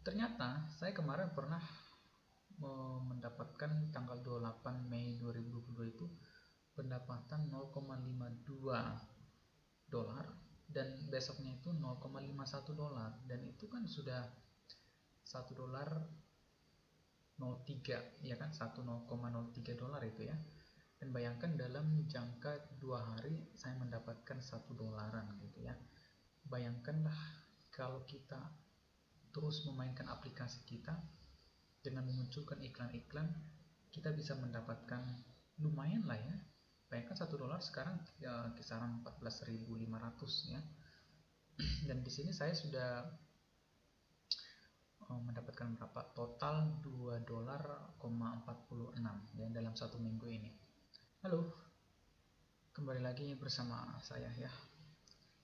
Ternyata saya kemarin pernah mendapatkan tanggal 28 Mei 2022 itu pendapatan 0,52 dolar dan besoknya itu 0,51 dolar, dan itu kan sudah 1 dolar 0,3 ya kan, 1,03 dolar itu ya. Dan bayangkan dalam jangka 2 hari saya mendapatkan 1 dolaran gitu ya. Bayangkanlah kalau kita terus memainkan aplikasi kita dengan memunculkan iklan-iklan, kita bisa mendapatkan lumayan lah ya. Bayangkan 1 dolar sekarang ya, kisaran 14.500 ya. Dan di sini saya sudah mendapatkan berapa? Total 2 dolar 46 ya dalam 1 minggu ini. Halo, kembali lagi bersama saya ya.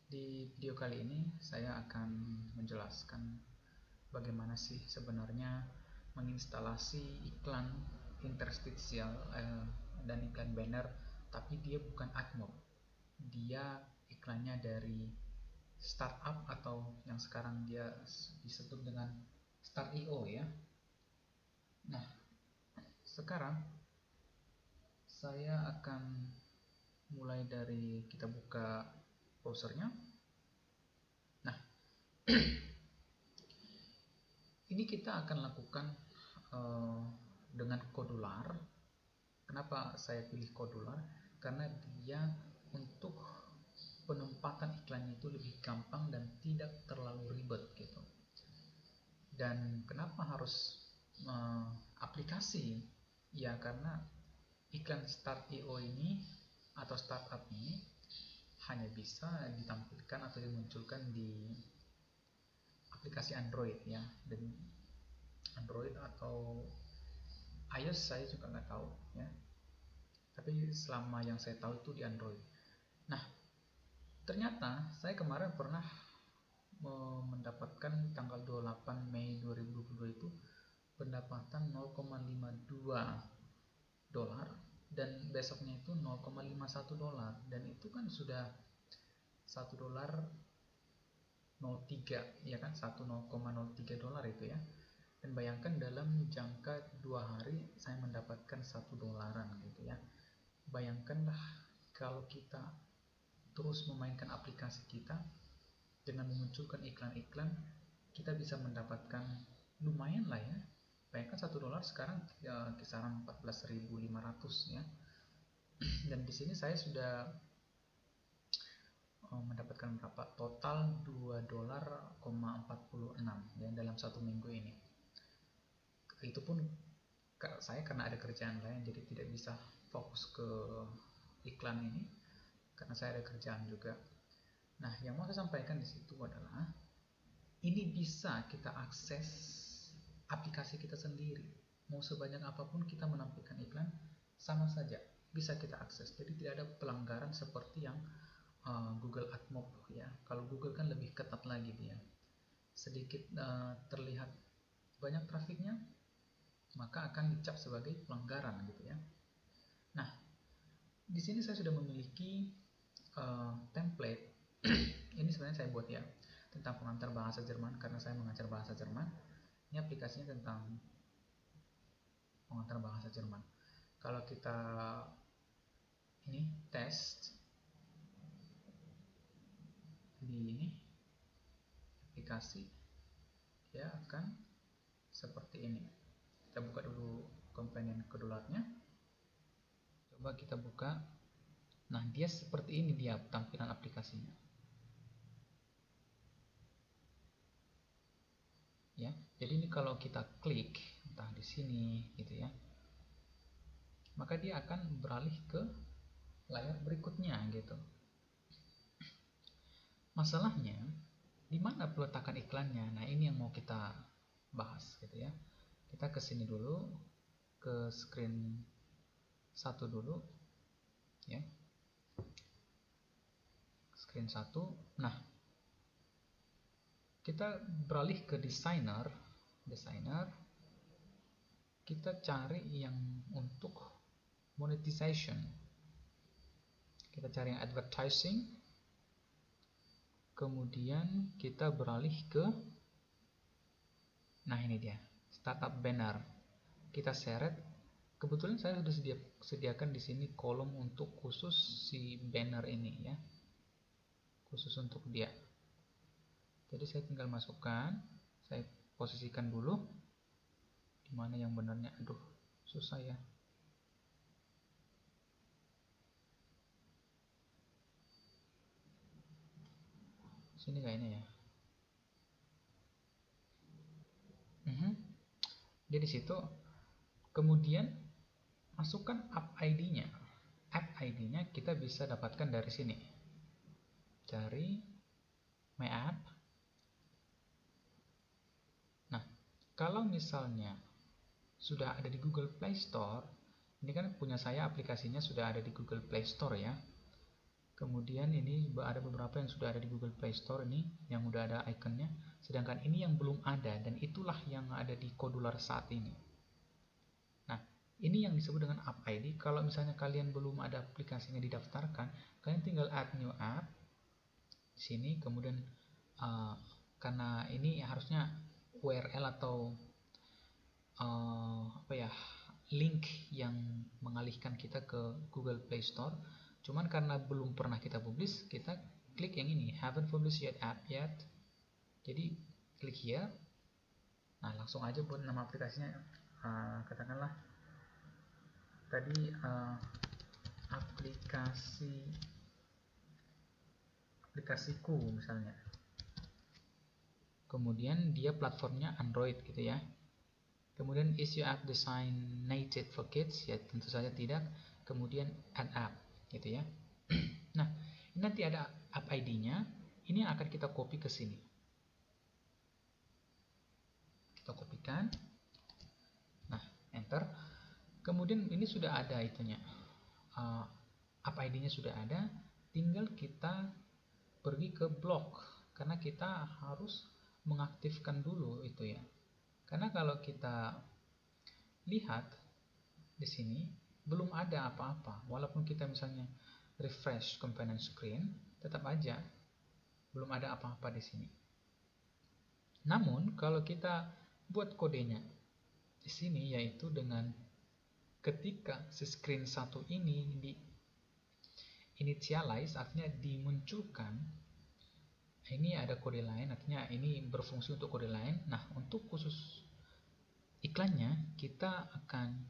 Di video kali ini saya akan menjelaskan bagaimana sih sebenarnya menginstalasi iklan interstitial dan iklan banner, tapi dia bukan AdMob. Dia iklannya dari startup atau yang sekarang dia disebut dengan Start.io ya. Nah, sekarang saya akan mulai dari kita buka browsernya. Nah, ini kita akan lakukan dengan Kodular. Kenapa saya pilih Kodular? Karena dia untuk penempatan iklannya itu lebih gampang dan tidak terlalu ribet gitu. Dan kenapa harus aplikasi? Ya karena iklan Start.io ini atau startup ini hanya bisa ditampilkan atau dimunculkan di aplikasi Android ya, dan Android atau iOS saya juga nggak tahu ya, tapi selama yang saya tahu itu di Android. Nah, ternyata saya kemarin pernah mendapatkan tanggal 28 Mei 2022 itu pendapatan 0,52 dolar dan besoknya itu 0,51 dolar, dan itu kan sudah 1 dolar 0,3 ya kan, 1,03 dolar itu ya. Dan bayangkan dalam jangka 2 hari saya mendapatkan 1 dolaran gitu ya. Bayangkanlah kalau kita terus memainkan aplikasi kita dengan memunculkan iklan-iklan, kita bisa mendapatkan lumayan lah ya. Bayangkan 1 dolar sekarang ya, kisaran 14.500 ya. Dan di sini saya sudah mendapatkan berapa? Total 2 dolar 46 ya dalam 1 minggu ini. Itu pun saya karena ada kerjaan lain jadi tidak bisa fokus ke iklan ini karena saya ada kerjaan juga. Nah, yang mau saya sampaikan di situ adalah ini bisa kita akses aplikasi kita sendiri. Mau sebanyak apapun kita menampilkan iklan, sama saja bisa kita akses. Jadi tidak ada pelanggaran seperti yang Google AdMob ya. Kalau Google kan lebih ketat lagi dia. Sedikit terlihat banyak trafiknya, maka akan dicap sebagai pelanggaran gitu ya. Nah, di sini saya sudah memiliki template. Ini sebenarnya saya buat ya tentang pengantar bahasa Jerman karena saya mengajar bahasa Jerman. Ini aplikasinya tentang pengantar bahasa Jerman. Kalau kita ini test di ini aplikasi, dia akan seperti ini. Kita buka dulu komponen Kodularnya. Coba kita buka. Nah, dia seperti ini dia tampilan aplikasinya. Ya, jadi ini kalau kita klik entah di sini gitu ya, maka dia akan beralih ke layar berikutnya gitu. Masalahnya di mana peletakan iklannya? Nah, ini yang mau kita bahas gitu ya. Kita ke sini dulu, ke screen 1 dulu ya. Screen 1. Nah, kita beralih ke designer. Kita cari yang untuk monetization. Kita cari yang advertising. Kemudian kita beralih ke Nah, ini dia, startup banner. Kita seret. Kebetulan saya sudah sediakan di sini kolom untuk khusus si banner ini ya. Khusus untuk dia. Jadi saya tinggal masukkan, saya posisikan dulu di mana yang benarnya. Aduh, susah ya. Sini kayaknya ya. Dia di situ. Kemudian masukkan app ID-nya. App ID-nya kita bisa dapatkan dari sini. Cari My App. Nah, kalau misalnya sudah ada di Google Play Store, ini kan punya saya aplikasinya sudah ada di Google Play Store ya. Kemudian ini ada beberapa yang sudah ada di Google Play Store ini, yang udah ada ikonnya. Sedangkan ini yang belum ada, dan itulah yang ada di Kodular saat ini. Nah, ini yang disebut dengan app ID. Kalau misalnya kalian belum ada aplikasinya didaftarkan, kalian tinggal add new app di sini. Kemudian karena ini harusnya URL atau apa ya, link yang mengalihkan kita ke Google Play Store. Cuman karena belum pernah kita publish, kita klik yang ini, haven't published yet app yet. Jadi klik here. Nah, langsung aja buat nama aplikasinya, katakanlah tadi aplikasiku misalnya. Kemudian dia platformnya Android gitu ya. Kemudian is your app designated for kids? Ya tentu saja tidak. Kemudian add app gitu ya. Nah, ini nanti ada app ID-nya. Ini akan kita copy ke sini. Kita kopikan. Nah, enter. Kemudian ini sudah ada itunya. App ID-nya sudah ada. Tinggal kita pergi ke blog, karena kita harus mengaktifkan dulu itu ya. Karena kalau kita lihat di sini belum ada apa-apa, walaupun kita misalnya refresh component screen, tetap aja belum ada apa-apa di sini. Namun kalau kita buat kodenya di sini, yaitu dengan ketika si screen 1 ini di initialize, artinya dimunculkan, ini ada kode lain, artinya ini berfungsi untuk kode lain. Nah, untuk khusus iklannya, kita akan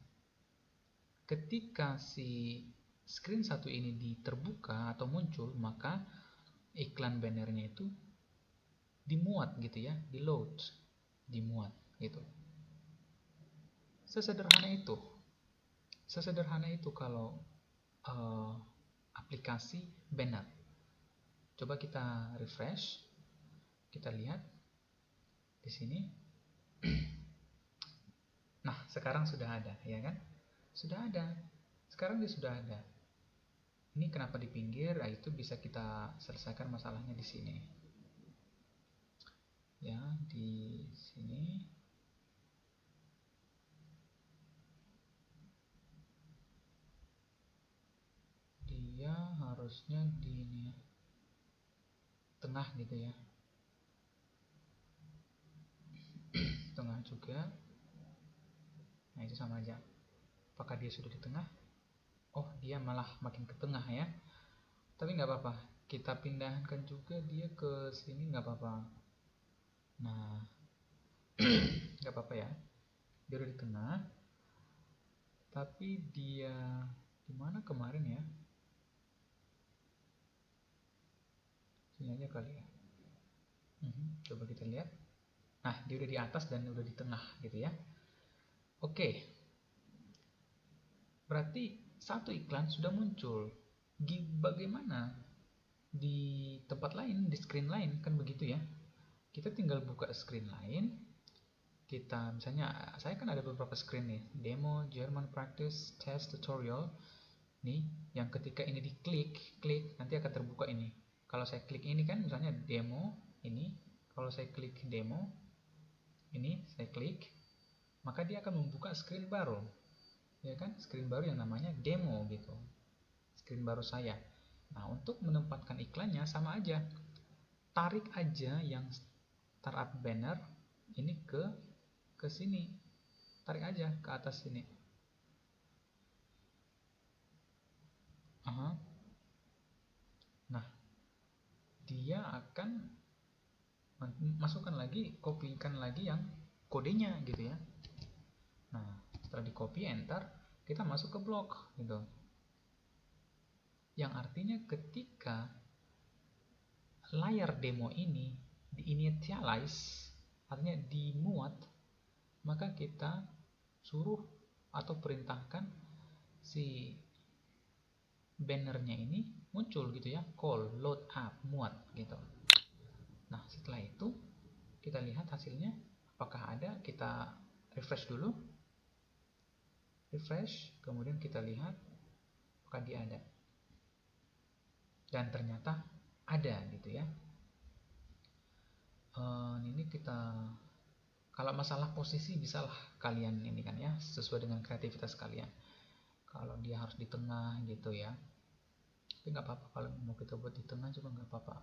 ketika si screen 1 ini terbuka atau muncul, maka iklan bannernya itu dimuat gitu ya, di load, dimuat gitu. Sesederhana itu kalau aplikasi banner. Coba kita refresh, kita lihat di sini. Nah, sekarang sudah ada, ya kan? Sudah ada. Sekarang dia sudah ada. Ini kenapa di pinggir? Nah, itu bisa kita selesaikan masalahnya di sini. Ya, di sini. Dia harusnya di ini, tengah gitu ya. Tengah juga. Nah, itu sama aja. Apakah dia sudah di tengah? Oh, dia malah makin ke tengah ya. Tapi nggak apa-apa. Kita pindahkan juga dia ke sini, nggak apa-apa. Nah, nggak apa-apa ya. Dia udah di tengah. Tapi dia di mana kemarin ya? Sini aja kali ya. Coba kita lihat. Nah, dia udah di atas dan udah di tengah gitu ya. Oke. Berarti satu iklan sudah muncul. Bagaimana di tempat lain, di screen lain, kan begitu ya. Kita tinggal buka screen lain. Kita misalnya, saya kan ada beberapa screen nih, demo, German practice, test, tutorial. Nih, yang ketika ini diklik, nanti akan terbuka ini. Kalau saya klik ini kan misalnya demo ini, kalau saya klik demo ini, saya klik, maka dia akan membuka screen baru. Ya kan, screen baru yang namanya demo gitu. Screen baru saya. Nah, untuk menempatkan iklannya sama aja. Tarik aja yang startup banner ini ke ke sini, tarik aja ke atas sini. Nah, dia akan masukkan lagi, kopikan lagi yang kodenya gitu ya. Nah, setelah di copy enter, kita masuk ke blok gitu. Yang artinya ketika layar demo ini di-initialize, artinya dimuat, maka kita suruh atau perintahkan si bannernya ini muncul gitu ya, call, load up, muat gitu. Nah, setelah itu kita lihat hasilnya apakah ada. Kita refresh dulu, refresh, kemudian kita lihat apakah dia ada, dan ternyata ada gitu ya. Ini kita, kalau masalah posisi bisalah kalian ini kan ya, sesuai dengan kreativitas kalian. Kalau dia harus di tengah gitu ya, tapi nggak apa-apa kalau mau kita buat di tengah juga nggak apa-apa.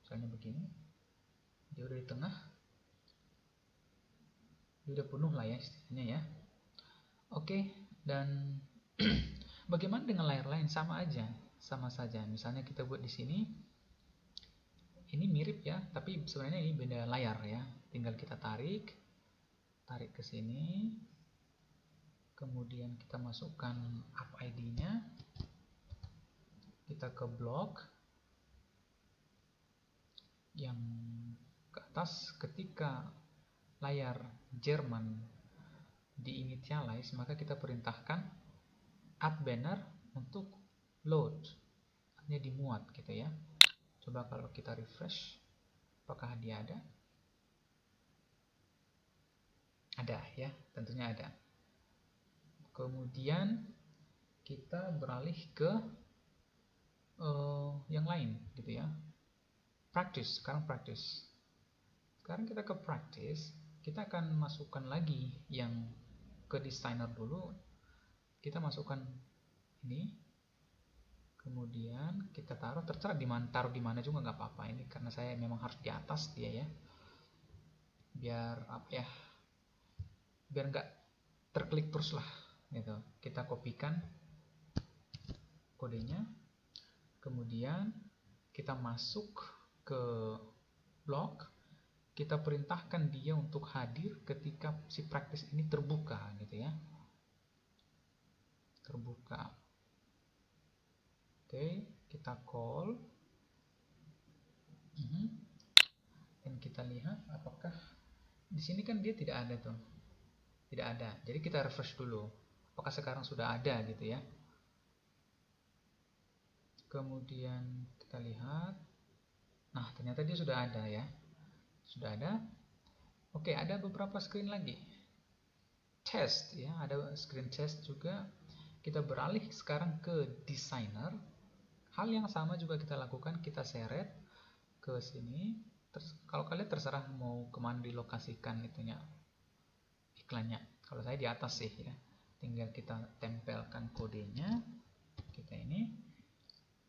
Misalnya begini, dia udah di tengah, dia udah penuh lah ya istilahnya ya. Oke, dan bagaimana dengan layar lain? Sama aja, sama saja. Misalnya kita buat di sini, ini mirip ya, tapi sebenarnya ini beda layar ya. Tinggal kita tarik ke sini, kemudian kita masukkan app ID-nya, kita ke blok yang ke atas. Ketika layar Jerman di-initialize, maka kita perintahkan add banner untuk load, artinya dimuat gitu ya. Coba kalau kita refresh, apakah dia ada? Ada ya, tentunya ada. Kemudian kita beralih ke yang lain gitu ya. Practice, sekarang practice. Sekarang kita ke practice, kita akan masukkan lagi yang ke designer dulu. Kita masukkan ini, kemudian kita taruh, terserah taruh di mana juga nggak apa-apa. Ini karena saya memang harus di atas dia ya, biar apa ya, biar nggak terklik terus lah gitu. Kita kopikan kodenya, kemudian kita masuk ke blok, kita perintahkan dia untuk hadir ketika si practice ini terbuka gitu ya, terbuka. Oke, kita call dan kita lihat apakah di sini kan dia tidak ada tuh, tidak ada. Jadi kita refresh dulu, apakah sekarang sudah ada gitu ya. Kemudian kita lihat, nah ternyata dia sudah ada ya, sudah ada. Oke, ada beberapa screen lagi, test ya, ada screen test juga. Kita beralih sekarang ke designer. Hal yang sama juga kita lakukan, kita seret ke sini. Kalau kalian terserah mau kemana dilokasikan itunya, iklannya. Kalau saya di atas sih ya, tinggal kita tempelkan kodenya, kita ini,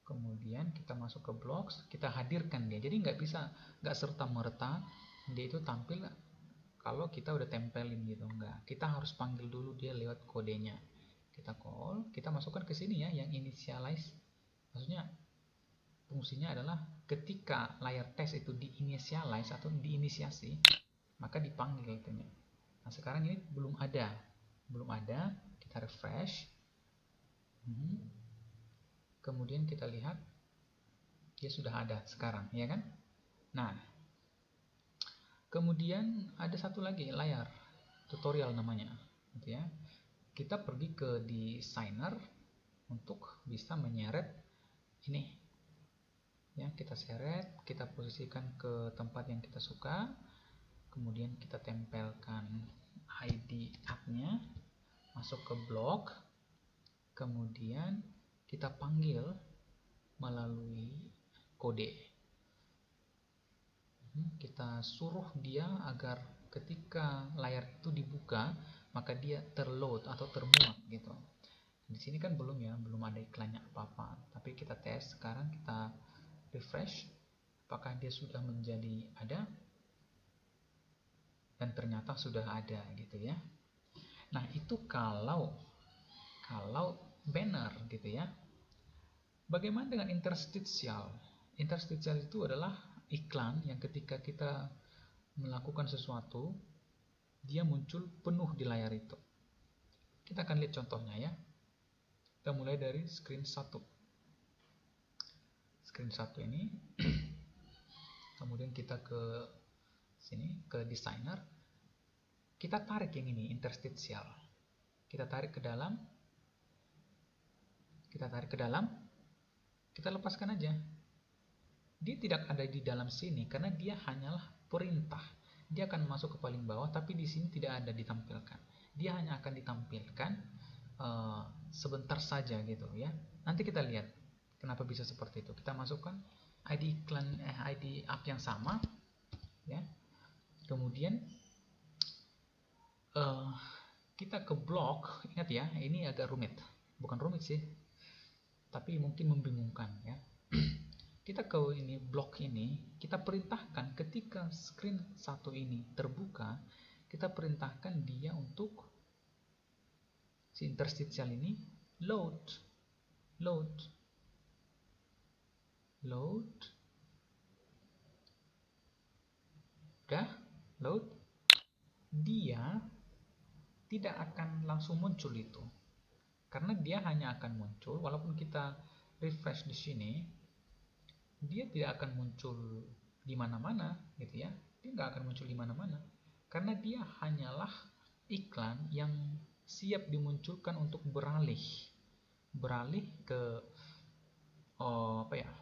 kemudian kita masuk ke blocks, kita hadirkan dia. Jadi nggak serta merta dia itu tampil kalau kita udah tempelin gitu, enggak. Kita harus panggil dulu dia lewat kodenya. Kita call, kita masukkan ke sini ya, yang initialize. Maksudnya fungsinya adalah ketika layar tes itu diinitialize atau diinisiasi, maka dipanggil itunya. Nah sekarang ini belum ada, kita refresh. Kemudian kita lihat dia sudah ada sekarang ya kan. Nah kemudian ada satu lagi layar tutorial namanya gitu ya. Kita pergi ke designer untuk bisa menyeret ini ya, kita seret, kita posisikan ke tempat yang kita suka, kemudian kita tempelkan ID app-nya, masuk ke blok, kemudian kita panggil melalui kode. Kita suruh dia agar ketika layar itu dibuka, maka dia terload atau termuat gitu. Di sini kan belum ya, belum ada iklannya apa-apa. Tapi kita tes sekarang, kita refresh. apakah dia sudah menjadi ada, dan ternyata sudah ada gitu ya. Nah, itu kalau banner gitu ya. Bagaimana dengan interstitial? Interstitial itu adalah iklan yang ketika kita melakukan sesuatu, dia muncul penuh di layar itu. Kita akan lihat contohnya ya. Kita mulai dari screen 1. Screen 1 ini. Kemudian kita ke sini, ke designer. Kita tarik yang ini, interstitial. Kita tarik ke dalam. Kita lepaskan aja. Dia tidak ada di dalam sini karena dia hanyalah perintah. Dia akan masuk ke paling bawah, tapi di sini tidak ada ditampilkan. Dia hanya akan ditampilkan sebentar saja gitu ya. Nanti kita lihat kenapa bisa seperti itu. Kita masukkan ID iklan, ID app yang sama ya. Kemudian kita ke blok. Ingat ya, ini agak rumit. Bukan rumit sih, tapi mungkin membingungkan ya. Kita ke ini, blok ini, kita perintahkan ketika screen 1 ini terbuka, kita perintahkan dia untuk si interstitial ini load. Udah, load. Dia tidak akan langsung muncul itu. Karena dia hanya akan muncul walaupun kita refresh di sini, dia tidak akan muncul di mana-mana gitu ya. Dia nggak akan muncul di mana-mana karena dia hanyalah iklan yang siap dimunculkan untuk beralih ke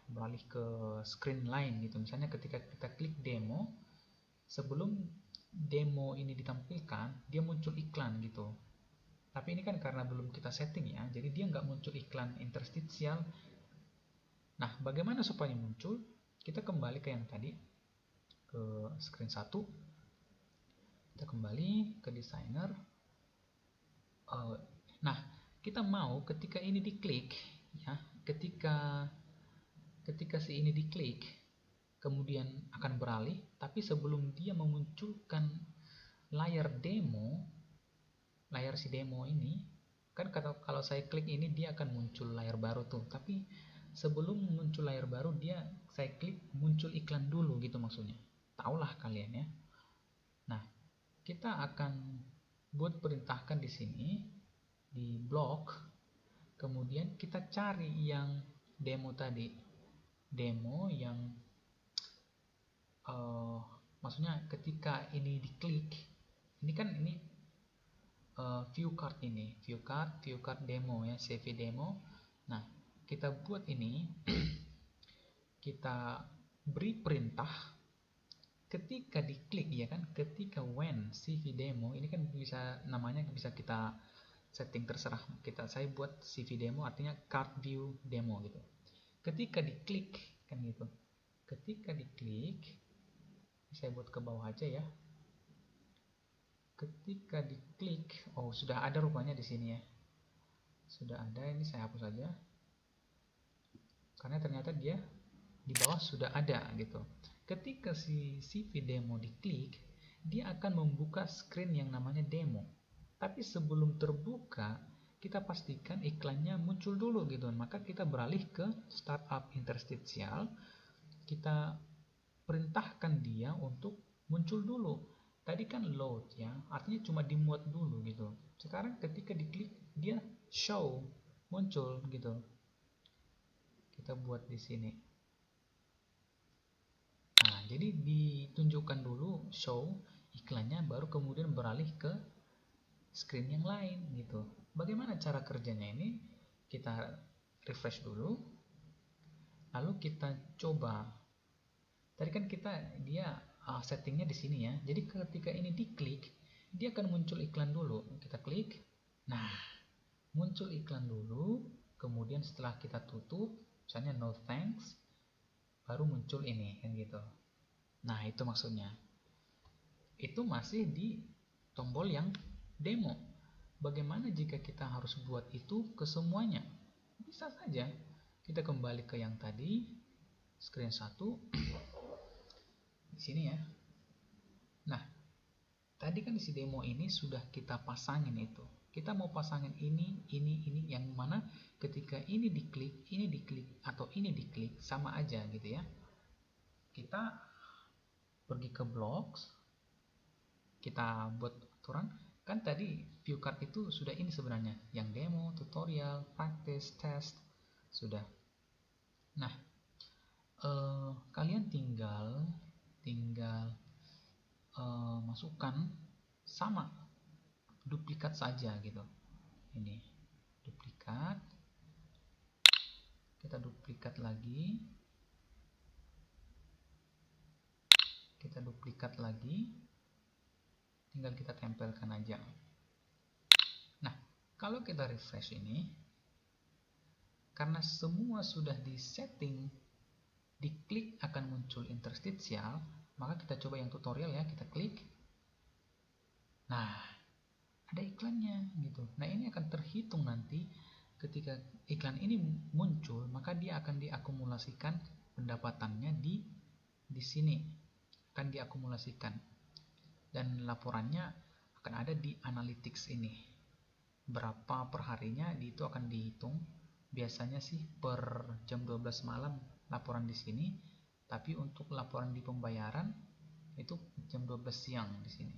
beralih ke screen lain gitu. Misalnya ketika kita klik demo, sebelum demo ini ditampilkan dia muncul iklan gitu. Tapi ini kan karena belum kita setting ya, jadi dia nggak muncul iklan interstitial. Nah, bagaimana supaya muncul? Kita kembali ke yang tadi, ke screen 1. Kita kembali ke designer. Nah, kita mau ketika ini diklik, ya, ketika si ini diklik, kemudian akan beralih, tapi sebelum dia memunculkan layar demo, layar si demo ini, kan kalau saya klik ini dia akan muncul layar baru tuh, tapi sebelum muncul layar baru saya klik muncul iklan dulu gitu maksudnya. Taulah kalian ya. Nah, kita akan buat perintahkan di sini di blok. Kemudian kita cari yang demo tadi. Demo yang maksudnya ketika ini diklik, ini kan ini view card ini, view card demo ya, CV demo. Nah, kita buat ini, kita beri perintah ketika diklik ya kan, ketika when CV demo ini kan bisa namanya bisa kita setting terserah kita. Saya buat CV demo artinya card view demo gitu. Ketika diklik kan gitu. Ketika diklik, saya buat ke bawah aja ya. Ketika diklik, oh sudah ada rupanya di sini ya. Sudah ada, ini saya hapus saja. Karena ternyata dia di bawah sudah ada gitu. Ketika si CV demo diklik, dia akan membuka screen yang namanya demo. Tapi sebelum terbuka, kita pastikan iklannya muncul dulu gitu. Maka kita beralih ke startup interstitial. Kita perintahkan dia untuk muncul dulu. Tadi kan load ya, artinya cuma dimuat dulu gitu. Sekarang ketika diklik, dia show, muncul gitu. Kita buat di sini. Nah, jadi ditunjukkan dulu show iklannya, baru kemudian beralih ke screen yang lain gitu. Bagaimana cara kerjanya ini? Kita refresh dulu, lalu kita coba. Tadi kan dia settingnya di sini ya. Jadi ketika ini diklik, dia akan muncul iklan dulu. Kita klik, nah muncul iklan dulu. Kemudian setelah kita tutup, misalnya no thanks, baru muncul ini kan gitu. Nah itu maksudnya. Itu masih di tombol yang demo. Bagaimana jika kita harus buat itu ke semuanya? Bisa saja. Kita kembali ke yang tadi, screen 1. di sini ya. Nah, tadi kan isi demo ini sudah kita pasangin itu. Kita mau pasangin ini, yang mana ketika ini diklik, atau ini diklik, sama aja gitu ya. Kita pergi ke blocks, kita buat aturan. Kan tadi view card itu sudah ini sebenarnya, yang demo, tutorial, practice, test, sudah. Nah, kalian tinggal masukkan sama, duplikat saja gitu. Ini duplikat, kita duplikat lagi, tinggal kita tempelkan aja. Nah, kalau kita refresh ini, karena semua sudah disetting, diklik akan muncul interstitial, maka kita coba yang tutorial ya, kita klik. Nah, ada iklannya gitu. Nah, ini akan terhitung nanti ketika iklan ini muncul, maka dia akan diakumulasikan pendapatannya di sini, akan diakumulasikan, dan laporannya akan ada di analytics ini. Berapa perharinya itu akan dihitung. Biasanya sih per jam 12 malam laporan di sini, tapi untuk laporan di pembayaran itu jam 12 siang di sini.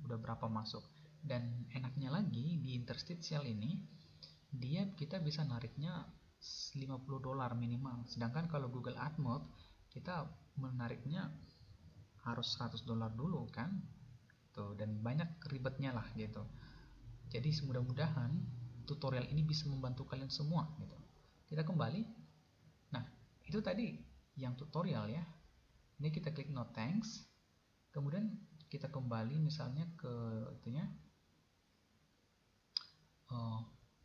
Udah berapa masuk. Dan enaknya lagi di interstitial ini, kita bisa nariknya $50 minimal. Sedangkan kalau Google AdMob kita menariknya harus $100 dulu kan. Tuh, dan banyak ribetnya lah gitu. Jadi mudah-mudahan tutorial ini bisa membantu kalian semua gitu. Kita kembali. Nah, itu tadi yang tutorial ya. Ini kita klik no thanks. Kemudian kita kembali misalnya ke itunya.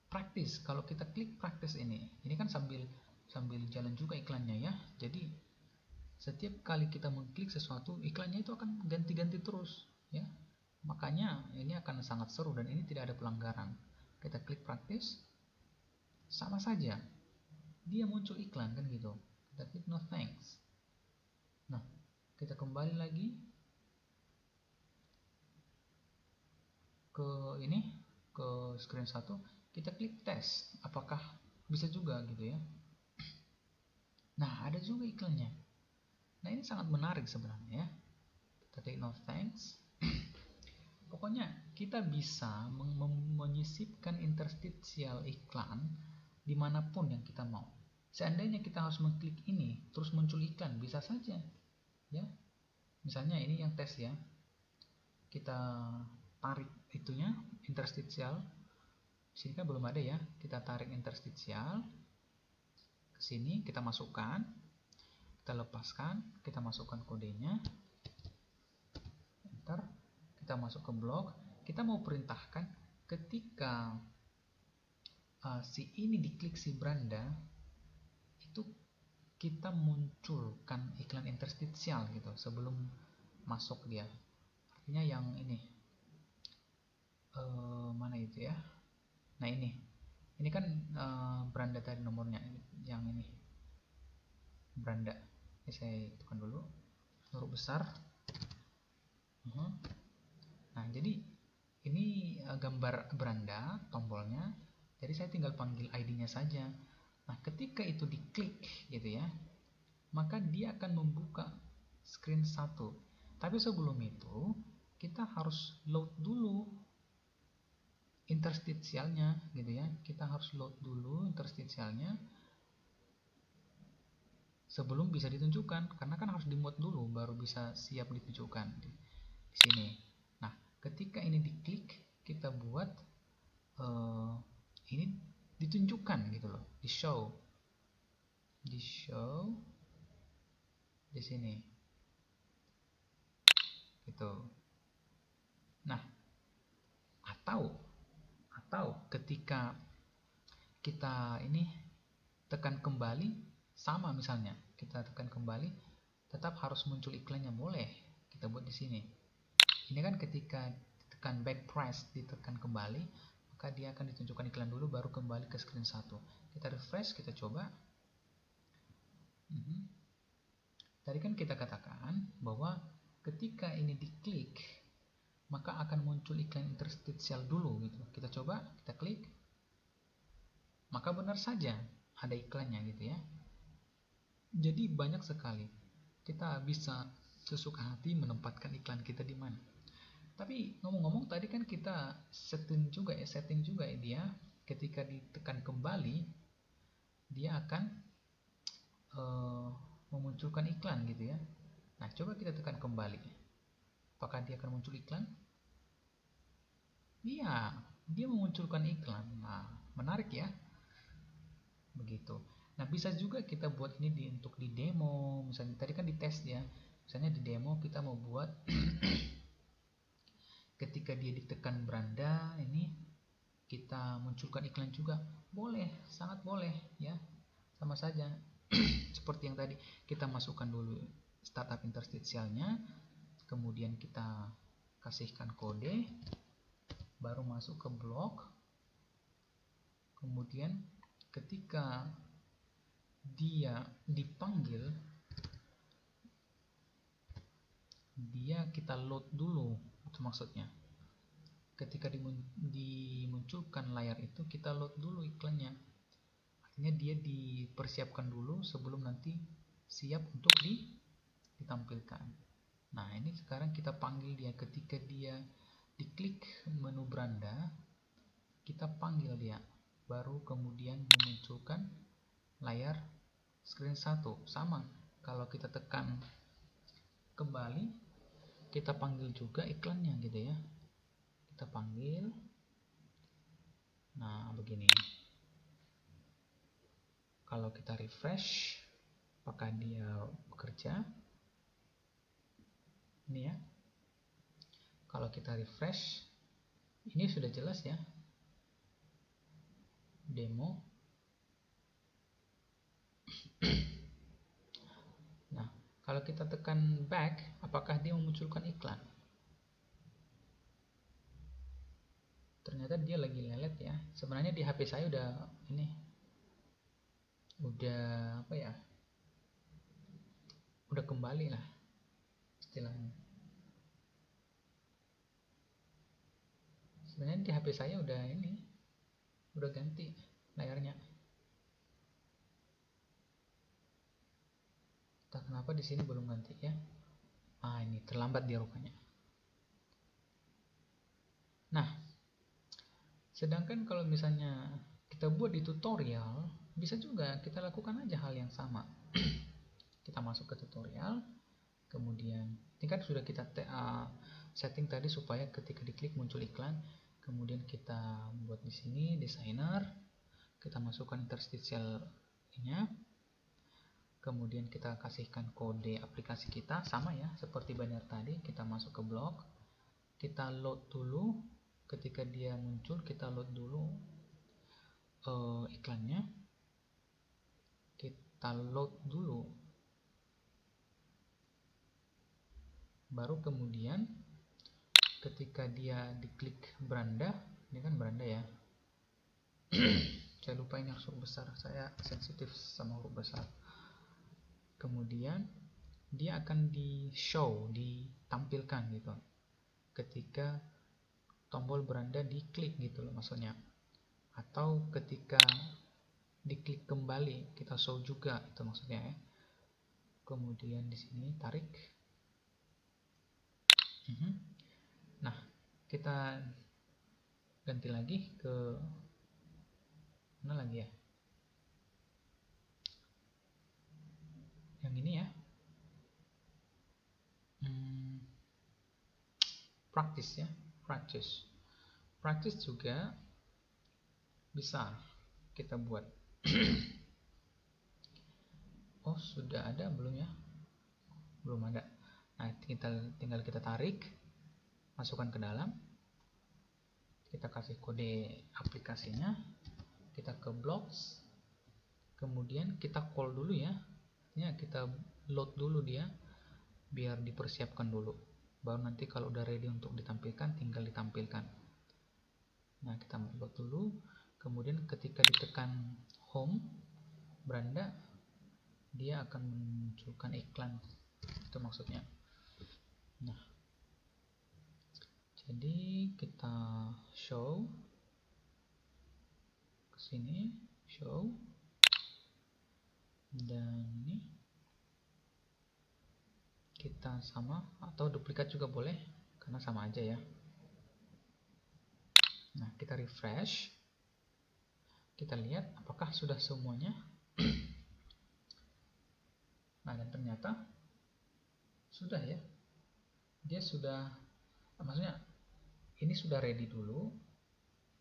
Practice. Kalau kita klik practice ini kan sambil jalan juga iklannya ya. Jadi setiap kali kita mengklik sesuatu, iklannya itu akan ganti-ganti terus ya. Makanya ini akan sangat seru dan ini tidak ada pelanggaran. Kita klik practice, sama saja dia muncul iklan kan gitu. Kita klik no thanks. Nah, kita kembali lagi ke ini, ke screen 1, kita klik tes, apakah bisa juga gitu ya. Nah, ada juga iklannya. Nah, ini sangat menarik sebenarnya ya. Kita klik no thanks. Pokoknya kita bisa menyisipkan interstitial iklan dimanapun yang kita mau. Seandainya kita harus mengklik ini terus muncul iklan, bisa saja ya. Misalnya ini yang tes ya, kita tarik itunya interstitial. Sini kan belum ada ya, kita tarik interstitial ke sini, kita masukkan, kita lepaskan, kita masukkan kodenya, enter. Kita masuk ke blog, kita mau perintahkan ketika si ini diklik si Branda, itu kita munculkan iklan interstitial gitu sebelum masuk dia. Artinya yang ini mana itu ya. Nah, ini kan Branda tadi nomornya, yang ini Branda. Ini saya tekan dulu huruf besar. Nah, jadi ini gambar Branda, tombolnya. Jadi saya tinggal panggil ID-nya saja. Nah, ketika itu diklik gitu ya, maka dia akan membuka screen 1. Tapi sebelum itu, kita harus load dulu interstitialnya gitu ya. Kita harus load dulu interstitialnya sebelum bisa ditunjukkan, karena kan harus di-mode dulu baru bisa siap ditunjukkan di sini. Nah, ketika ini diklik, kita buat ini ditunjukkan gitu loh, di show di sini gitu. Nah, atau ketika kita ini tekan kembali, sama misalnya kita tekan kembali, tetap harus muncul iklannya, boleh kita buat di sini. Ini kan ketika tekan back press, ditekan kembali, maka dia akan ditunjukkan iklan dulu baru kembali ke screen 1. Kita refresh, kita coba. tadi kan kita katakan bahwa ketika ini diklik, maka akan muncul iklan interstitial dulu gitu. Kita coba, kita klik, maka benar saja ada iklannya gitu ya. Jadi banyak sekali kita bisa sesuka hati menempatkan iklan kita di mana. Tapi ngomong-ngomong tadi kan kita setting juga ya dia ketika ditekan kembali dia akan memunculkan iklan gitu ya. Nah, coba kita tekan kembali. Apakah dia akan muncul iklan? Iya, dia memunculkan iklan. Nah, menarik ya. Begitu. Nah, bisa juga kita buat ini untuk di demo. Misalnya tadi kan di tes ya. Misalnya di demo kita mau buat ketika dia ditekan beranda ini kita munculkan iklan juga. Boleh, sangat boleh ya. Sama saja. Seperti yang tadi kita masukkan dulu startup interstitialnya, kemudian kita kasihkan kode, baru masuk ke blok, kemudian ketika dia dipanggil, dia kita load dulu, itu maksudnya. Ketika dimunculkan layar itu kita load dulu iklannya, artinya dia dipersiapkan dulu sebelum nanti siap untuk ditampilkan. Nah, ini sekarang kita panggil dia. Ketika dia diklik menu beranda, kita panggil dia, baru kemudian memunculkan layar screen 1. Sama, kalau kita tekan kembali, kita panggil juga iklannya gitu ya. Kita panggil. Nah, begini. Kalau kita refresh, apakah dia bekerja? Ini ya. Kalau kita refresh, ini sudah jelas ya. Demo. Nah, kalau kita tekan back, apakah dia memunculkan iklan? Ternyata dia lagi lelet ya. Sebenarnya di HP saya udah apa ya? Udah kembali lah istilahnya. Sebenarnya di HP saya udah ganti layarnya. Entah kenapa di sini belum ganti ya. Ini terlambat dia rupanya. Nah, sedangkan kalau misalnya kita buat di tutorial, bisa juga kita lakukan aja hal yang sama. Kita masuk ke tutorial, kemudian ini kan sudah kita setting tadi supaya ketika diklik muncul iklan. Kemudian kita buat di sini designer, kita masukkan interstitial-nya, kemudian kita kasihkan kode aplikasi kita sama ya seperti banner tadi. Kita masuk ke blok, kita load dulu. Ketika dia muncul kita load dulu iklannya, kita load dulu, baru kemudian ketika dia diklik beranda, ini kan beranda ya. Saya lupa ini harus huruf besar, saya sensitif sama huruf besar. Kemudian dia akan ditampilkan gitu ketika tombol beranda diklik gitu loh maksudnya. Atau ketika diklik kembali kita show juga itu maksudnya ya. Kemudian di sini tarik. Nah, kita ganti lagi ke mana lagi ya? Yang ini ya. Practice ya, practice juga bisa kita buat. Oh, sudah ada belum ya? Belum ada. Nah, tinggal kita tarik, masukkan ke dalam, kita kasih kode aplikasinya, kita ke blocks, kemudian kita call dulu ya. Kita load dulu dia biar dipersiapkan dulu, baru nanti kalau udah ready untuk ditampilkan tinggal ditampilkan. Nah, kita load dulu, kemudian ketika ditekan home beranda dia akan memunculkan iklan itu maksudnya. Nah, jadi kita show ke sini, show, dan ini kita sama atau duplikat juga boleh karena sama aja ya. Nah, kita refresh, kita lihat apakah sudah semuanya. Nah, dan ternyata sudah ya, dia sudah, maksudnya ini sudah ready dulu.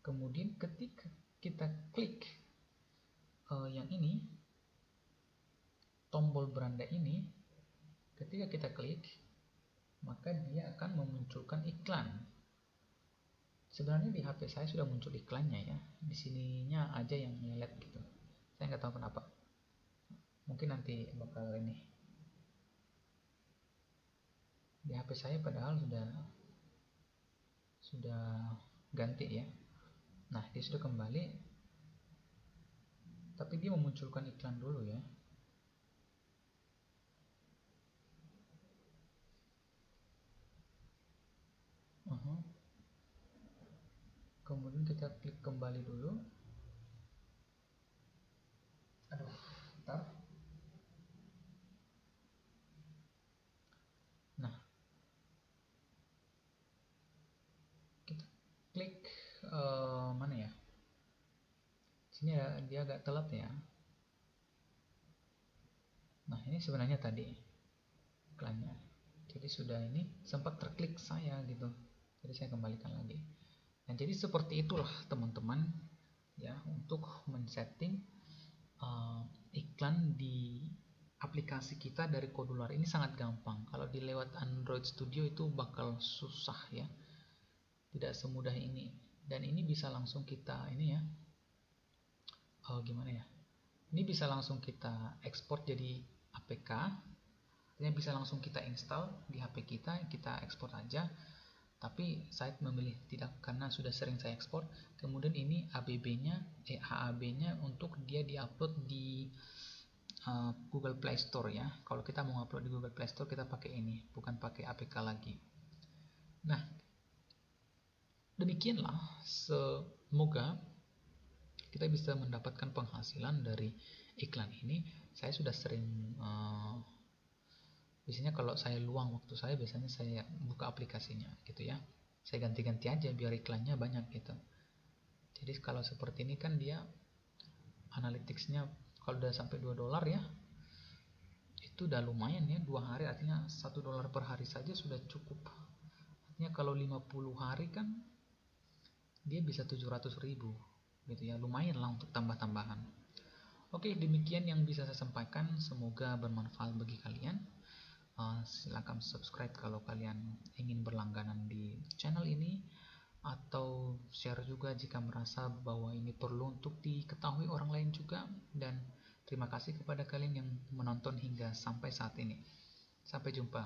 Kemudian ketika kita klik yang ini, tombol beranda ini, ketika kita klik, maka dia akan memunculkan iklan. Sebenarnya di HP saya sudah muncul iklannya ya, di sininya aja yang melet gitu. Saya nggak tahu kenapa. Mungkin nanti bakal ini. Di HP saya padahal sudah ganti ya. Nah, dia sudah kembali, tapi dia memunculkan iklan dulu ya. Kemudian kita klik kembali dulu. Aduh, bentar. Nah, kita klik mana ya? Sini ya, dia agak telat ya. Nah, ini sebenarnya tadi iklannya. Jadi sudah ini sempat terklik saya gitu. Jadi saya kembalikan lagi. Nah, jadi seperti itulah teman-teman ya untuk men-setting iklan di aplikasi kita dari Kodular. Ini sangat gampang. Kalau di lewat Android Studio itu bakal susah ya. Tidak semudah ini. Dan ini bisa langsung kita ini ya. Gimana ya? Ini bisa langsung kita ekspor jadi APK. Artinya bisa langsung kita install di HP kita, kita ekspor aja. Tapi saya memilih tidak karena sudah sering saya ekspor. Kemudian ini HAB-nya untuk dia diupload di Google Play Store ya. Kalau kita mau upload di Google Play Store kita pakai ini, bukan pakai APK lagi. Nah, demikianlah, semoga kita bisa mendapatkan penghasilan dari iklan ini. Saya sudah sering biasanya kalau saya luang waktu saya, biasanya saya buka aplikasinya gitu ya. Saya ganti-ganti aja biar iklannya banyak gitu. Jadi kalau seperti ini kan dia analyticsnya kalau udah sampai $2 ya, itu udah lumayan ya. 2 hari artinya $1 per hari saja sudah cukup. Artinya kalau 50 hari kan dia bisa 700.000 gitu ya. Lumayan lah untuk tambah-tambahan. Oke, demikian yang bisa saya sampaikan. Semoga bermanfaat bagi kalian. Silakan subscribe kalau kalian ingin berlangganan di channel ini, atau share juga jika merasa bahwa ini perlu untuk diketahui orang lain juga. Dan terima kasih kepada kalian yang menonton hingga sampai saat ini. Sampai jumpa.